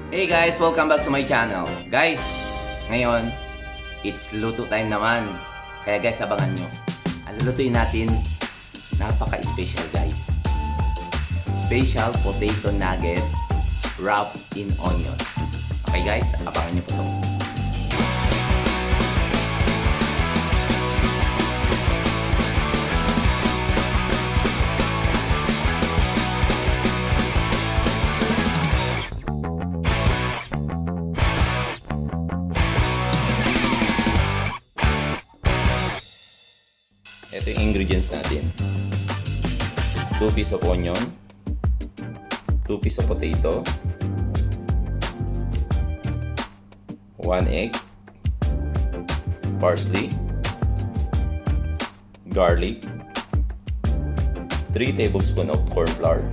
Hey guys, welcome back to my channel. Guys, ngayon, it's luto time naman. Kaya guys, abangan nyo. Ang lulutuin natin, napaka-special guys. Special potato nuggets wrapped in onion. Okay guys, abangan nyo po ito. Ito yung ingredients natin. 2 pieces of onion, 2 pieces of potato, 1 egg, parsley, garlic, 3 tablespoons of corn flour,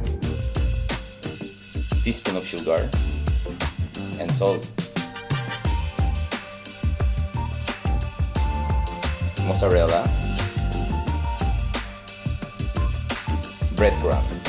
teaspoon of sugar, and salt. Mozzarella, breadcrumbs.